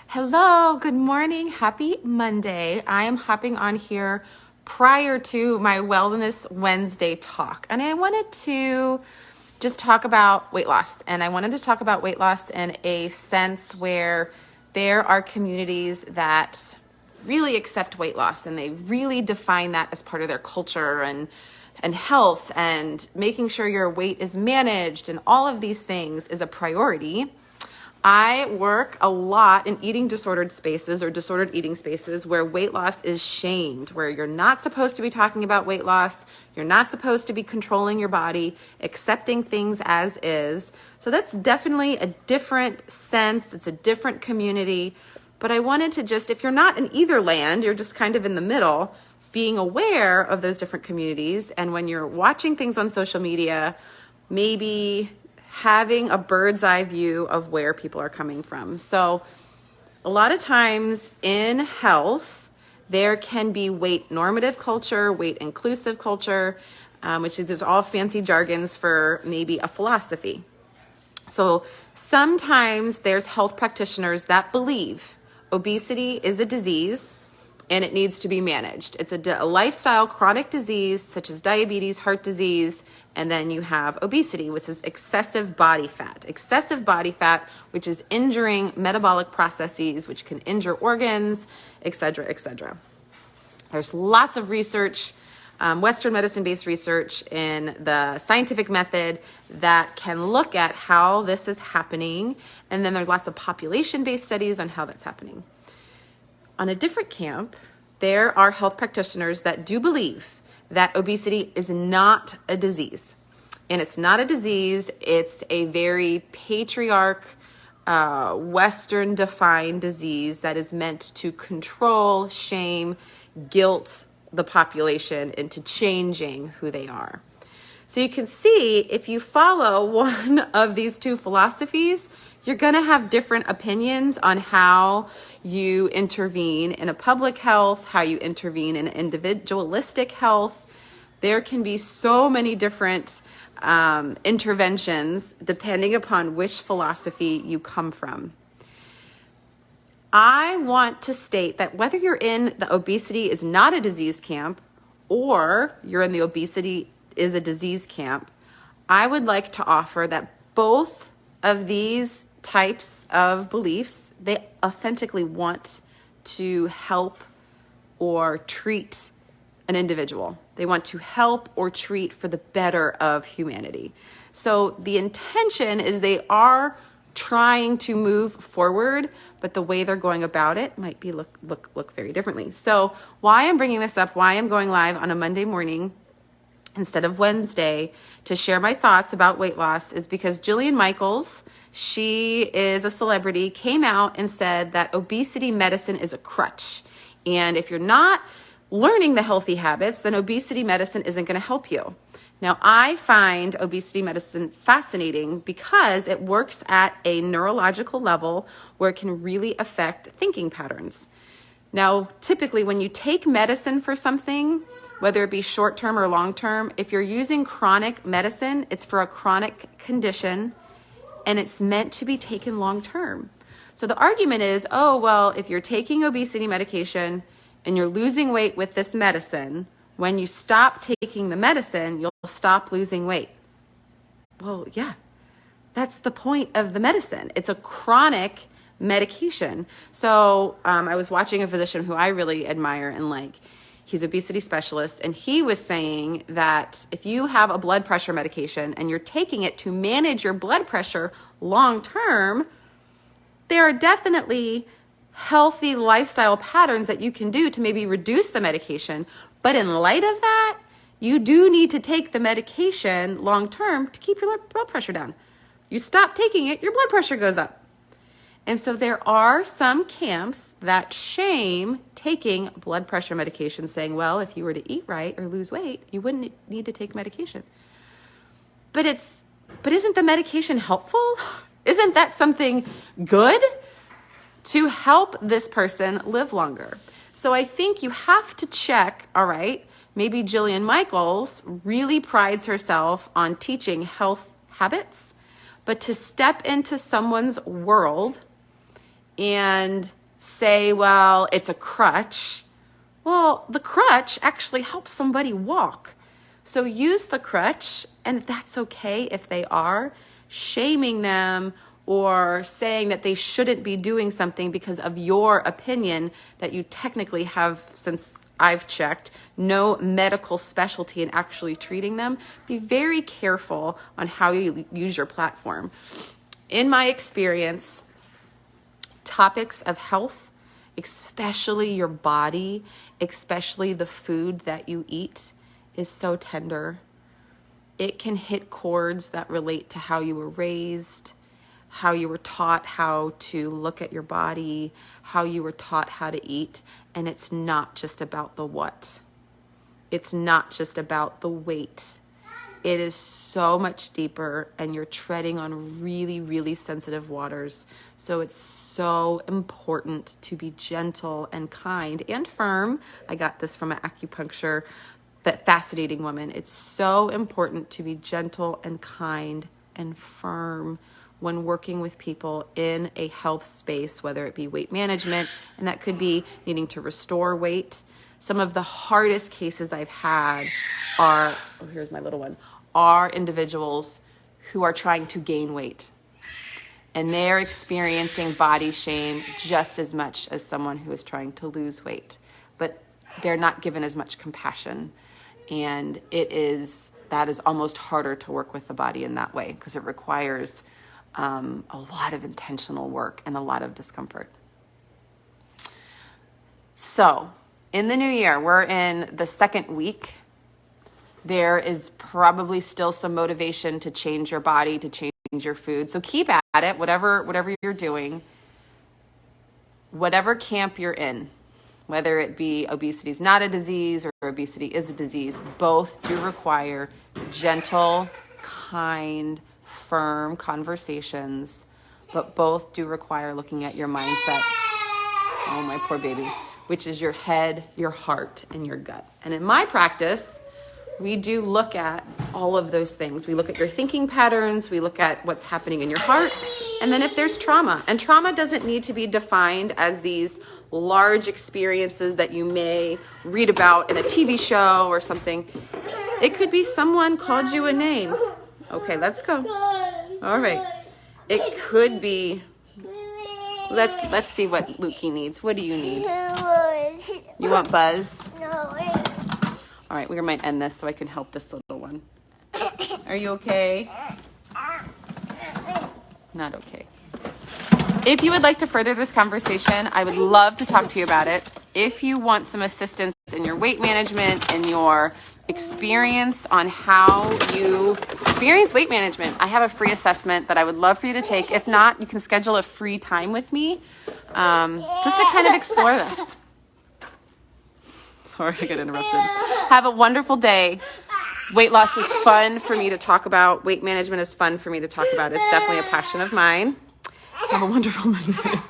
Hello, good morning, happy Monday. I am hopping on here prior to my Wellness Wednesday talk, and I wanted to just talk about weight loss. And I wanted to talk about weight loss in a sense where there are communities that really accept weight loss and they really define that as part of their culture and health, and making sure your weight is managed and all of these things is a priority. I work a lot in eating disordered spaces or disordered eating spaces where weight loss is shamed, where you're not supposed to be talking about weight loss. You're not supposed to be controlling your body, accepting things as is. So that's definitely a different sense. It's a different community. But I wanted to just, if you're not in either land, you're just kind of in the middle, being aware of those different communities. And when you're watching things on social media, maybe having a bird's eye view of where people are coming from. So a lot of times in health, there can be weight normative culture, weight inclusive culture, which is all fancy jargons for maybe a philosophy. So sometimes there's health practitioners that believe obesity is a disease and it needs to be managed. It's a lifestyle chronic disease such as diabetes, heart disease, and then you have obesity, which is excessive body fat. Excessive body fat, which is injuring metabolic processes, which can injure organs, et cetera, et cetera. There's lots of research, Western medicine-based research in the scientific method that can look at how this is happening. And then there's lots of population-based studies on how that's happening. On a different camp, there are health practitioners that do believe that obesity is not a disease. And it's not a disease, it's a very patriarch, Western defined disease that is meant to control, shame, guilt the population into changing who they are. So you can see if you follow one of these two philosophies, you're going to have different opinions on how you intervene in a public health, how you intervene in individualistic health. There can be so many different interventions depending upon which philosophy you come from. I want to state that whether you're in the obesity is not a disease camp or you're in the obesity is a disease camp, I would like to offer that both of these types of beliefs, they authentically want to help or treat an individual. They want to help or treat for the better of humanity. So the intention is they are trying to move forward, but the way they're going about it might be look very differently. So why I'm bringing this up, why I'm going live on a Monday morning instead of Wednesday to share my thoughts about weight loss is because Jillian Michaels, she is a celebrity, came out and said that obesity medicine is a crutch. And if you're not learning the healthy habits, then obesity medicine isn't going to help you. Now, I find obesity medicine fascinating because it works at a neurological level where it can really affect thinking patterns. Now, typically when you take medicine for something, whether it be short-term or long-term, if you're using chronic medicine, it's for a chronic condition and it's meant to be taken long-term. So the argument is, oh, well, if you're taking obesity medication and you're losing weight with this medicine, when you stop taking the medicine, you'll stop losing weight. Well, yeah, that's the point of the medicine. It's a chronic medication. So I was watching a physician who I really admire and like. He's an obesity specialist, and he was saying that if you have a blood pressure medication and you're taking it to manage your blood pressure long term, there are definitely healthy lifestyle patterns that you can do to maybe reduce the medication. But in light of that, you do need to take the medication long term to keep your blood pressure down. You stop taking it, your blood pressure goes up. And so there are some camps that shame taking blood pressure medication, saying, well, if you were to eat right or lose weight, you wouldn't need to take medication. But isn't the medication helpful? Isn't that something good to help this person live longer? So I think you have to check, all right, maybe Jillian Michaels really prides herself on teaching health habits, but to step into someone's world and say, well, it's a crutch. Well, the crutch actually helps somebody walk. So use the crutch, and that's okay if they are. Shaming them or saying that they shouldn't be doing something because of your opinion that you technically have, since I've checked, no medical specialty in actually treating them. Be very careful on how you use your platform. In my experience, topics of health, especially your body, especially the food that you eat, is so tender. It can hit chords that relate to how you were raised, how you were taught how to look at your body, how you were taught how to eat. And it's not just about the what. It's not just about the weight. It is so much deeper, and you're treading on really, really sensitive waters. So it's so important to be gentle and kind and firm. I got this from an acupuncture, that fascinating woman. It's so important to be gentle and kind and firm when working with people in a health space, whether it be weight management, and that could be needing to restore weight. Some of the hardest cases I've had are, oh, here's my little one, are individuals who are trying to gain weight. And they're experiencing body shame just as much as someone who is trying to lose weight. But they're not given as much compassion. And that is almost harder to work with the body in that way, because it requires a lot of intentional work and a lot of discomfort. So in the new year, we're in the second week. There is probably still some motivation to change your body, to change your food. So keep at it, whatever you're doing, whatever camp you're in, whether it be obesity is not a disease or obesity is a disease, both do require gentle, kind, firm conversations, but both do require looking at your mindset. Oh, my poor baby. Which is your head, your heart, and your gut. And in my practice, we do look at all of those things. We look at your thinking patterns, we look at what's happening in your heart, and then if there's trauma. And trauma doesn't need to be defined as these large experiences that you may read about in a TV show or something. It could be someone called you a name. Okay, let's go. All right. It could be, let's see what Lukey needs. What do you need? You want Buzz? No. All right, we might end this so I can help this little one. Are you okay? Not okay. If you would like to further this conversation, I would love to talk to you about it. If you want some assistance in your weight management and your experience on how you experience weight management, I have a free assessment that I would love for you to take. If not, you can schedule a free time with me just to kind of explore this. Sorry, I got interrupted. Have a wonderful day. Weight loss is fun for me to talk about. Weight management is fun for me to talk about. It's definitely a passion of mine. Have a wonderful Monday.